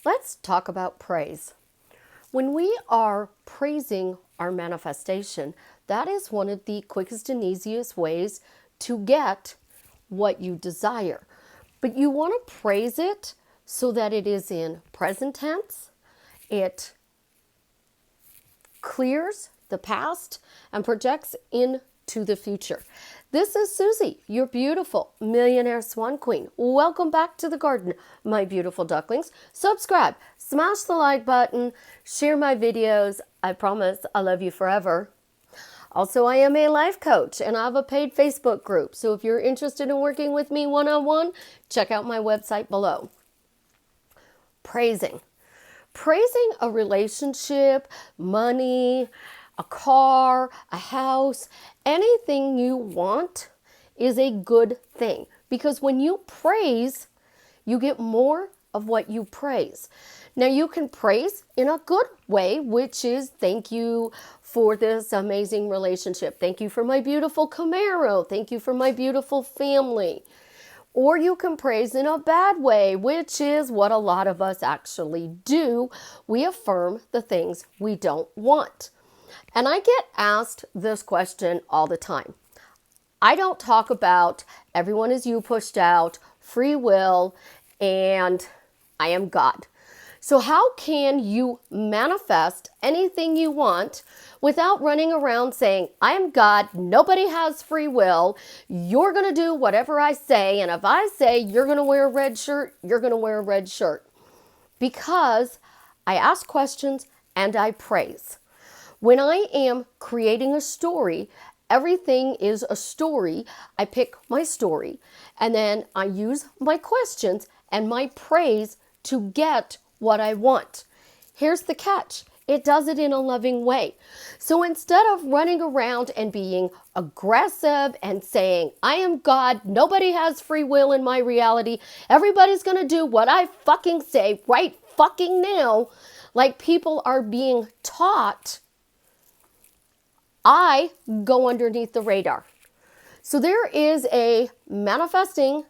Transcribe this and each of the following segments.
Let's talk about praise. When we are praising our manifestation, that is one of the quickest and easiest ways to get what you desire. But you want to praise it so that it is in present tense. It clears the past and projects into the future. This is Susie, your beautiful millionaire swan queen. Welcome back to the garden, my beautiful ducklings. Subscribe, smash the like button, share my videos. I promise I love you forever. Also, I am a life coach and I have a paid Facebook group. So if you're interested in working with me one-on-one, check out my website below. Praising a relationship, money, a car, a house, anything you want is a good thing. Because when you praise, you get more of what you praise. Now you can praise in a good way, which is thank you for this amazing relationship. Thank you for my beautiful Camaro. Thank you for my beautiful family. Or you can praise in a bad way, which is what a lot of us actually do. We affirm the things we don't want. And I get asked this question all the time. I don't talk about everyone is you pushed out, free will, and I am God. So how can you manifest anything you want without running around saying, I am God, nobody has free will, you're going to do whatever I say, and if I say you're going to wear a red shirt, you're going to wear a red shirt? Because I ask questions and I praise. When I am creating a story, everything is a story. I pick my story, and then I use my questions and my praise to get what I want. Here's the catch. It does it in a loving way. So instead of running around and being aggressive and saying, I am God, nobody has free will in my reality, everybody's going to do what I fucking say right fucking now, like people are being taught, I go underneath the radar. So there is a manifesting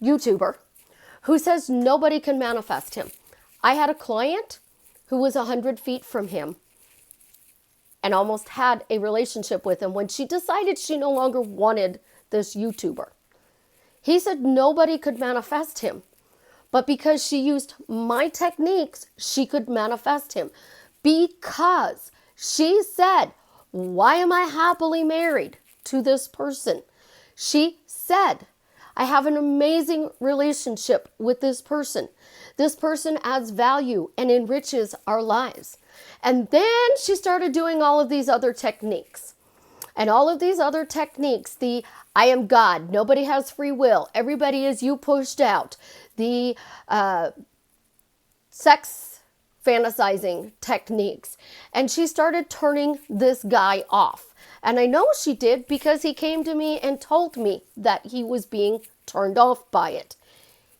YouTuber who says nobody can manifest him. I had a client who was 100 feet from him and almost had a relationship with him when she decided she no longer wanted this YouTuber. He said nobody could manifest him, but because she used my techniques, she could manifest him. Because she said, why am I happily married to this person? She said, I have an amazing relationship with this person. This person adds value and enriches our lives. And then she started doing all of these other techniques. And all of these other techniques, the I am God, nobody has free will, everybody is you pushed out, the sex fantasizing techniques. And she started turning this guy off. And I know she did because he came to me and told me that he was being turned off by it.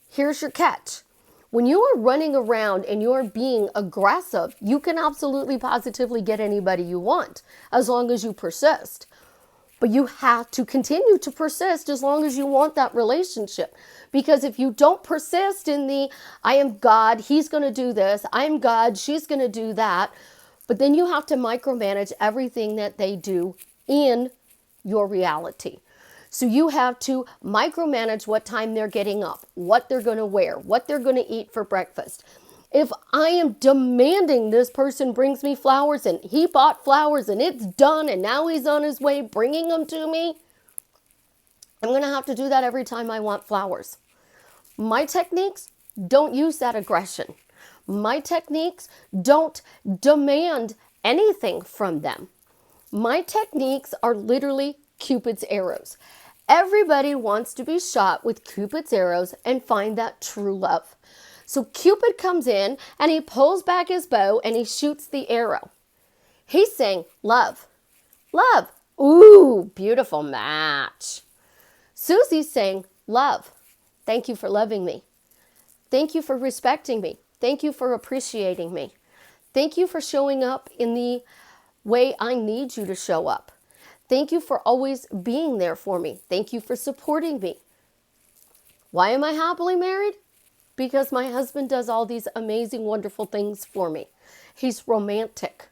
Here's your catch. When you are running around and you're being aggressive, you can absolutely positively get anybody you want as long as you persist. But you have to continue to persist as long as you want that relationship. Because if you don't persist in the, I am God, he's going to do this, I'm God, she's going to do that, but then you have to micromanage everything that they do in your reality. So you have to micromanage what time they're getting up, what they're going to wear, what they're going to eat for breakfast. If I am demanding this person brings me flowers and he bought flowers and it's done and now he's on his way bringing them to me, I'm going to have to do that every time I want flowers. My techniques don't use that aggression. My techniques don't demand anything from them. My techniques are literally Cupid's arrows. Everybody wants to be shot with Cupid's arrows and find that true love. So Cupid comes in and he pulls back his bow and he shoots the arrow. He's saying, love, love. Ooh, beautiful match. Susie's saying, love. Thank you for loving me. Thank you for respecting me. Thank you for appreciating me. Thank you for showing up in the way I need you to show up. Thank you for always being there for me. Thank you for supporting me. Why am I happily married? because my husband does all these amazing, wonderful things for me. He's romantic.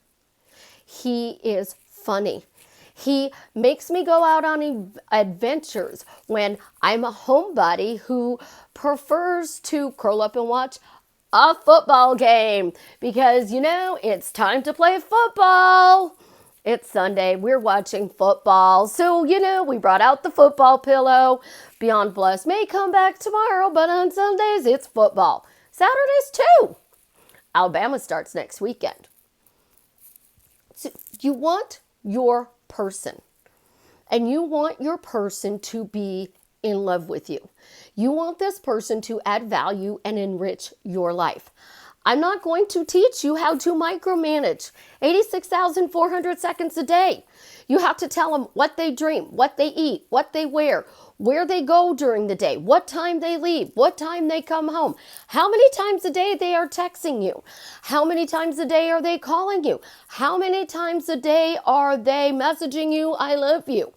He is funny. He makes me go out on adventures when I'm a homebody who prefers to curl up and watch a football game because, it's time to play football. It's Sunday. We're watching football. So, we brought out the football pillow. Beyond Blessed may come back tomorrow, but on Sundays, it's football. Saturdays, too. Alabama starts next weekend. So you want your person, and you want your person to be in love with you. You want this person to add value and enrich your life. I'm not going to teach you how to micromanage 86,400 seconds a day. You have to tell them what they dream, what they eat, what they wear, where they go during the day, what time they leave, what time they come home, how many times a day they are texting you, how many times a day are they calling you, how many times a day are they messaging you, I love you.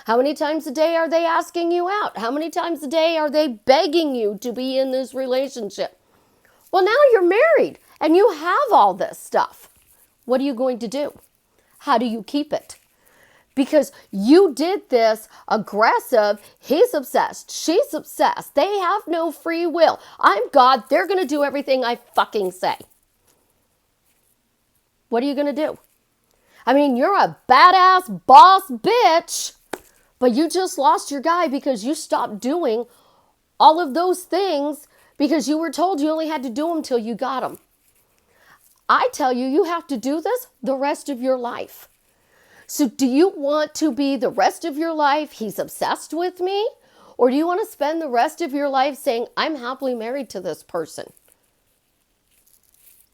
How many times a day are they asking you out? How many times a day are they begging you to be in this relationship? Well, now you're married and you have all this stuff. What are you going to do? How do you keep it? Because you did this aggressive, he's obsessed, she's obsessed. They have no free will. I'm God, they're going to do everything I fucking say. What are you going to do? I mean, you're a badass boss bitch, but you just lost your guy because you stopped doing all of those things because you were told you only had to do them till you got them. I tell you, you have to do this the rest of your life. So do you want to be the rest of your life, he's obsessed with me? Or do you want to spend the rest of your life saying, I'm happily married to this person?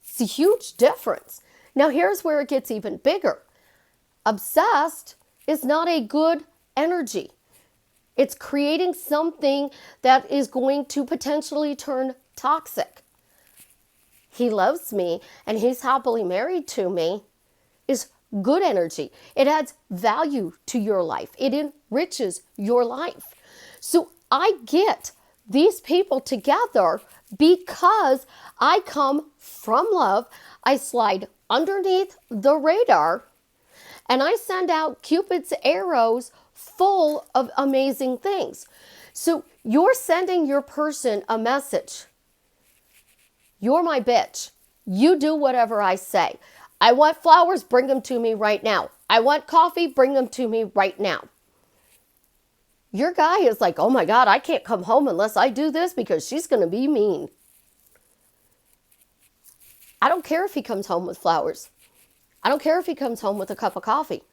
It's a huge difference. Now here's where it gets even bigger. Obsessed is not a good energy. It's creating something that is going to potentially turn toxic. He loves me and he's happily married to me is good energy. It adds value to your life. It enriches your life. So I get these people together because I come from love. I slide underneath the radar and I send out Cupid's arrows full of amazing things. So you're sending your person a message. You're my bitch. You do whatever I say. I want flowers, bring them to me right now. I want coffee, bring them to me right now. Your guy is like, oh my God, I can't come home unless I do this because she's going to be mean. I don't care if he comes home with flowers. I don't care if he comes home with a cup of coffee.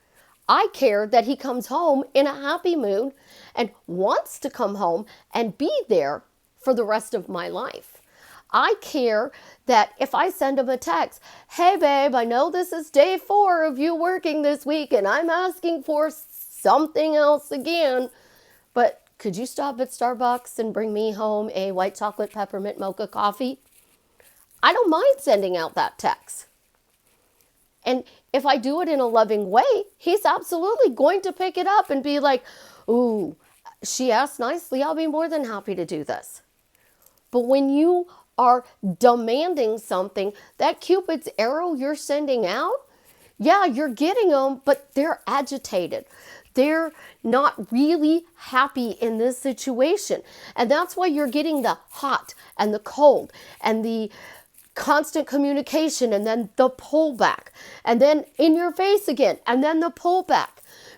I care that he comes home in a happy mood and wants to come home and be there for the rest of my life. I care that if I send him a text, hey babe, I know this is day 4 of you working this week and I'm asking for something else again, but could you stop at Starbucks and bring me home a white chocolate peppermint mocha coffee? I don't mind sending out that text. And if I do it in a loving way, he's absolutely going to pick it up and be like, ooh, she asked nicely. I'll be more than happy to do this. But when you are demanding something, that Cupid's arrow you're sending out, yeah, you're getting them, but they're agitated. They're not really happy in this situation. And that's why you're getting the hot and the cold and the constant communication and then the pullback and then in your face again and then the pullback,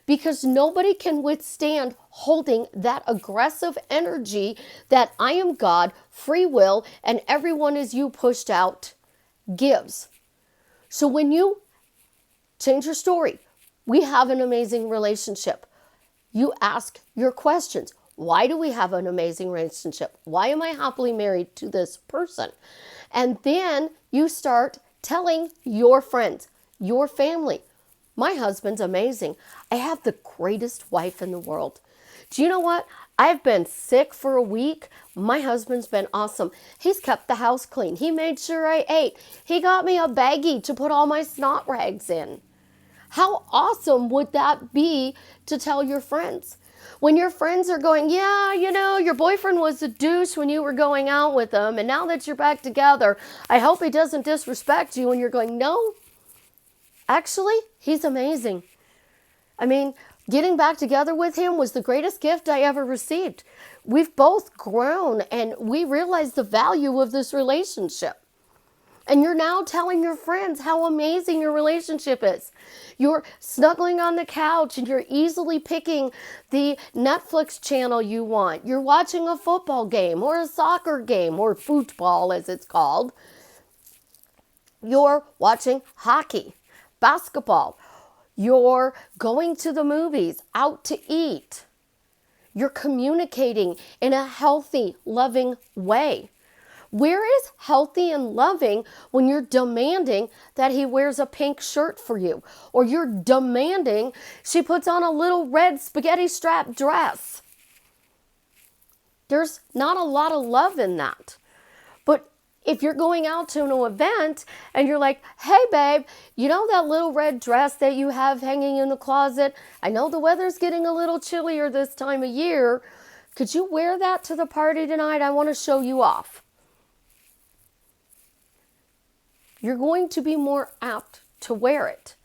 because nobody can withstand holding that aggressive energy that I am God, free will, and everyone is you pushed out gives. So when you change your story, we have an amazing relationship. You ask your questions. Why do we have an amazing relationship? Why am I happily married to this person? And then you start telling your friends, your family, my husband's amazing. I have the greatest wife in the world. Do you know what? I've been sick for a week. My husband's been awesome. He's kept the house clean. He made sure I ate. He got me a baggie to put all my snot rags in. How awesome would that be to tell your friends? When your friends are going, yeah, your boyfriend was a douche when you were going out with him, and now that you're back together, I hope he doesn't disrespect you. And you're going, no, actually, he's amazing. I mean, getting back together with him was the greatest gift I ever received. We've both grown and we realize the value of this relationship. And you're now telling your friends how amazing your relationship is. You're snuggling on the couch and you're easily picking the Netflix channel you want. You're watching a football game or a soccer game, or football as it's called. You're watching hockey, basketball. You're going to the movies, out to eat. You're communicating in a healthy, loving way. Where is healthy and loving when you're demanding that he wears a pink shirt for you? Or you're demanding she puts on a little red spaghetti strap dress? There's not a lot of love in that. But if you're going out to an event and you're like, hey babe, you know that little red dress that you have hanging in the closet? I know the weather's getting a little chillier this time of year. Could you wear that to the party tonight? I want to show you off. You're going to be more apt to wear it.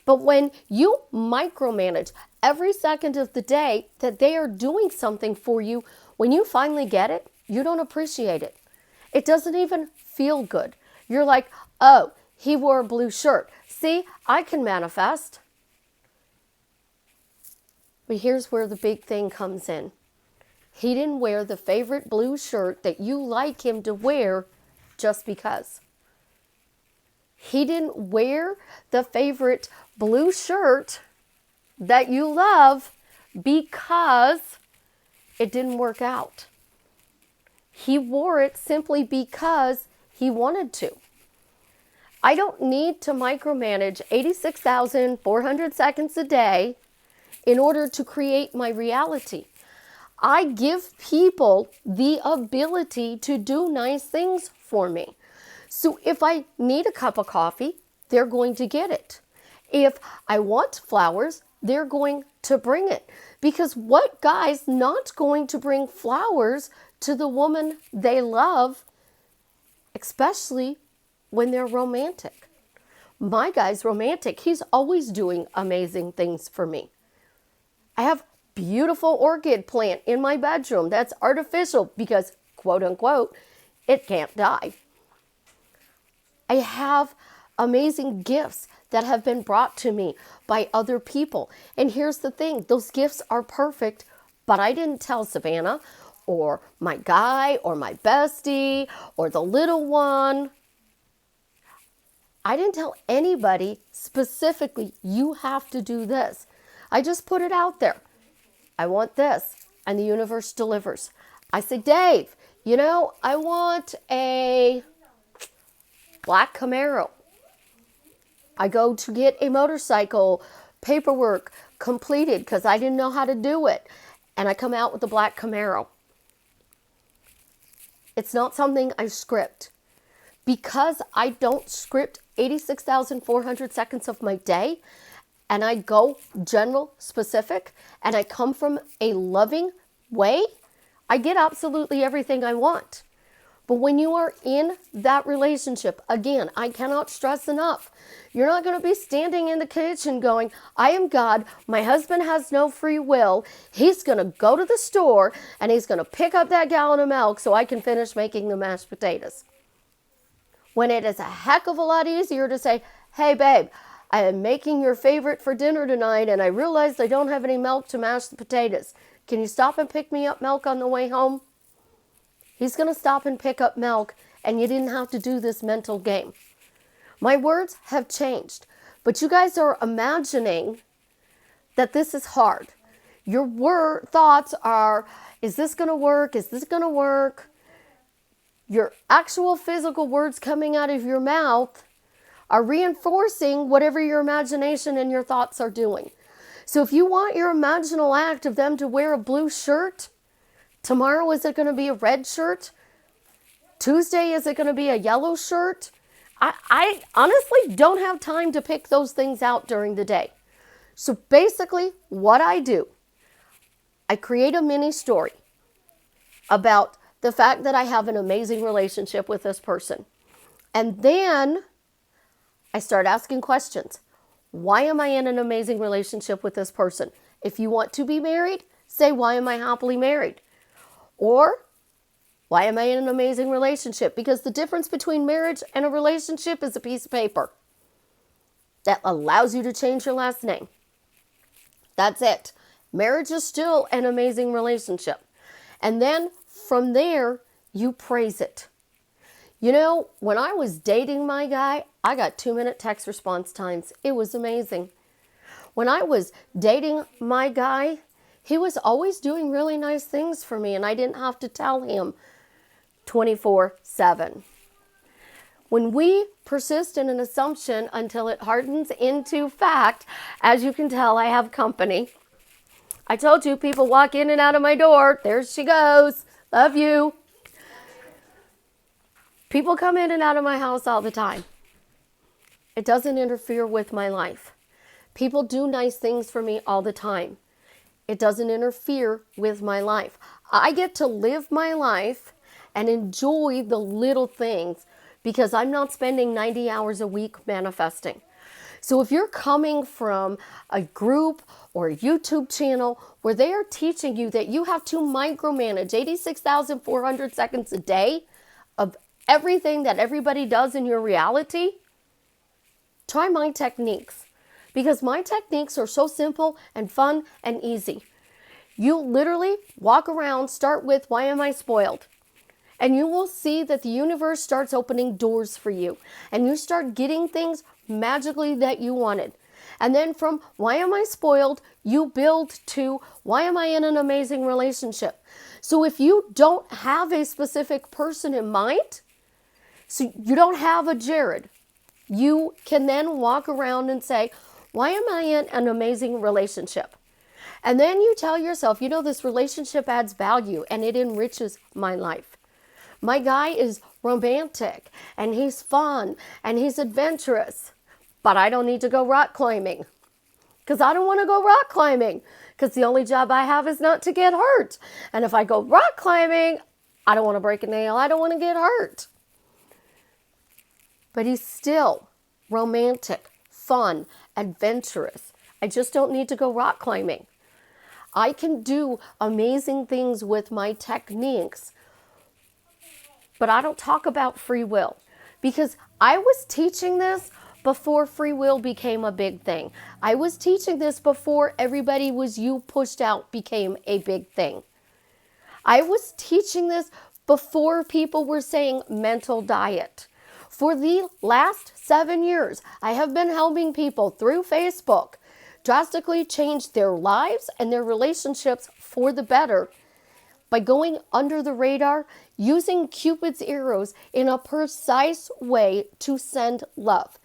But when you micromanage every second of the day that they are doing something for you, when you finally get it, you don't appreciate it. It doesn't even feel good. You're like, oh, he wore a blue shirt. See, I can manifest. But here's where the big thing comes in. He didn't wear the favorite blue shirt that you like him to wear just because. He didn't wear the favorite blue shirt that you love because it didn't work out. He wore it simply because he wanted to. I don't need to micromanage 86,400 seconds a day in order to create my reality. I give people the ability to do nice things for me. So if I need a cup of coffee, they're going to get it. If I want flowers, they're going to bring it. Because what guy's not going to bring flowers to the woman they love, especially when they're romantic? My guy's romantic. He's always doing amazing things for me. I have beautiful orchid plant in my bedroom that's artificial because, quote unquote, it can't die. I have amazing gifts that have been brought to me by other people. And here's the thing, those gifts are perfect, but I didn't tell Savannah or my guy or my bestie or the little one. I didn't tell anybody specifically, you have to do this. I just put it out there. I want this, and the universe delivers. I say, Dave, I want a black Camaro. I go to get a motorcycle paperwork completed because I didn't know how to do it. And I come out with the black Camaro. It's not something I script. Because I don't script 86,400 seconds of my day, and I go general specific, and I come from a loving way, I get absolutely everything I want. But when you are in that relationship, again, I cannot stress enough, you're not going to be standing in the kitchen going, I am God, my husband has no free will, he's going to go to the store and he's going to pick up that gallon of milk so I can finish making the mashed potatoes. When it is a heck of a lot easier to say, hey babe, I am making your favorite for dinner tonight and I realized I don't have any milk to mash the potatoes. Can you stop and pick me up milk on the way home? He's going to stop and pick up milk, and you didn't have to do this mental game. My words have changed, but you guys are imagining that this is hard. Your thoughts are, is this going to work? Is this going to work? Your actual physical words coming out of your mouth are reinforcing whatever your imagination and your thoughts are doing. So if you want your imaginal act of them to wear a blue shirt, tomorrow, is it going to be a red shirt? Tuesday, is it going to be a yellow shirt? I honestly don't have time to pick those things out during the day. So basically, what I do, I create a mini story about the fact that I have an amazing relationship with this person. And then I start asking questions. Why am I in an amazing relationship with this person? If you want to be married, say, why am I happily married? Or, why am I in an amazing relationship? Because the difference between marriage and a relationship is a piece of paper that allows you to change your last name. That's it. Marriage is still an amazing relationship. And then from there, you praise it. You know, when I was dating my guy, I got 2-minute text response times. It was amazing. When I was dating my guy, he was always doing really nice things for me, and I didn't have to tell him 24/7. When we persist in an assumption until it hardens into fact, as you can tell, I have company. I told you, people walk in and out of my door. There she goes. Love you. People come in and out of my house all the time. It doesn't interfere with my life. People do nice things for me all the time. It doesn't interfere with my life. I get to live my life and enjoy the little things because I'm not spending 90 hours a week manifesting. So if you're coming from a group or a YouTube channel where they are teaching you that you have to micromanage 86,400 seconds a day of everything that everybody does in your reality, try my techniques. Because my techniques are so simple and fun and easy. You literally walk around, start with, why am I spoiled? And you will see that the universe starts opening doors for you. And you start getting things magically that you wanted. And then from, why am I spoiled? You build to, why am I in an amazing relationship? So if you don't have a specific person in mind, so you don't have a Jared, you can then walk around and say, why am I in an amazing relationship? And then you tell yourself, you know, this relationship adds value and it enriches my life. My guy is romantic and he's fun and he's adventurous, but I don't need to go rock climbing because I don't want to go rock climbing because the only job I have is not to get hurt. And if I go rock climbing, I don't want to break a nail. I don't want to get hurt. But he's still romantic, fun, adventurous. I just don't need to go rock climbing. I can do amazing things with my techniques, but I don't talk about free will because I was teaching this before free will became a big thing. I was teaching this before everybody was you pushed out became a big thing. I was teaching this before people were saying mental diet. For the last 7 years, I have been helping people through Facebook drastically change their lives and their relationships for the better by going under the radar, using Cupid's arrows in a precise way to send love.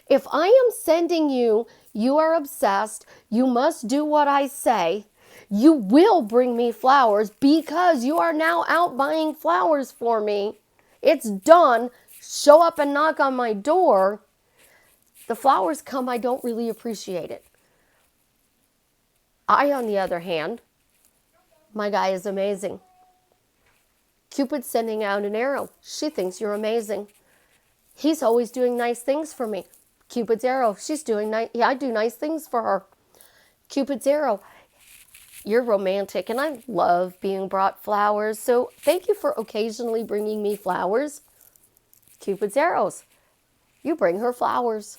If I am sending you, you are obsessed, you must do what I say, you will bring me flowers because you are now out buying flowers for me. It's done. Show up and knock on my door. The flowers come, I don't really appreciate it. I, on the other hand, my guy is amazing. Cupid's sending out an arrow. She thinks you're amazing. He's always doing nice things for me. Cupid's arrow. She's doing nice. Yeah, I do nice things for her. Cupid's arrow. You're romantic, and I love being brought flowers. So thank you for occasionally bringing me flowers. Cupid's arrows. You bring her flowers.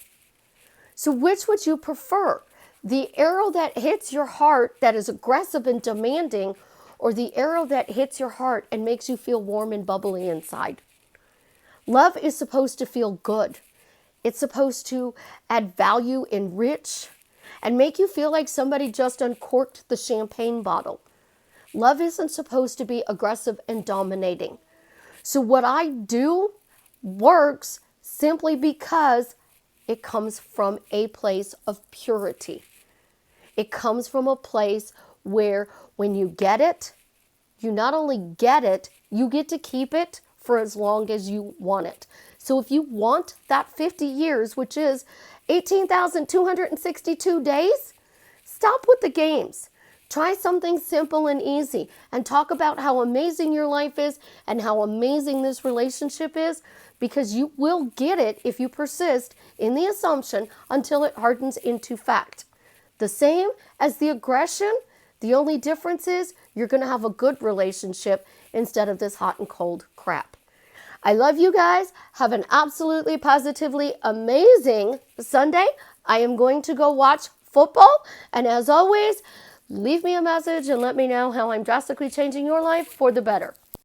So which would you prefer? The arrow that hits your heart that is aggressive and demanding, or the arrow that hits your heart and makes you feel warm and bubbly inside? Love is supposed to feel good. It's supposed to add value, enrich, and make you feel like somebody just uncorked the champagne bottle. Love isn't supposed to be aggressive and dominating. So what I do works simply because it comes from a place of purity. It comes from a place where when you get it, you not only get it, you get to keep it for as long as you want it. So if you want that 50 years, which is 18,262 days, stop with the games. Try something simple and easy and talk about how amazing your life is and how amazing this relationship is, because you will get it if you persist in the assumption until it hardens into fact. The same as the aggression, the only difference is you're going to have a good relationship instead of this hot and cold crap. I love you guys. Have an absolutely positively amazing Sunday. I am going to go watch football. And as always, leave me a message and let me know how I'm drastically changing your life for the better.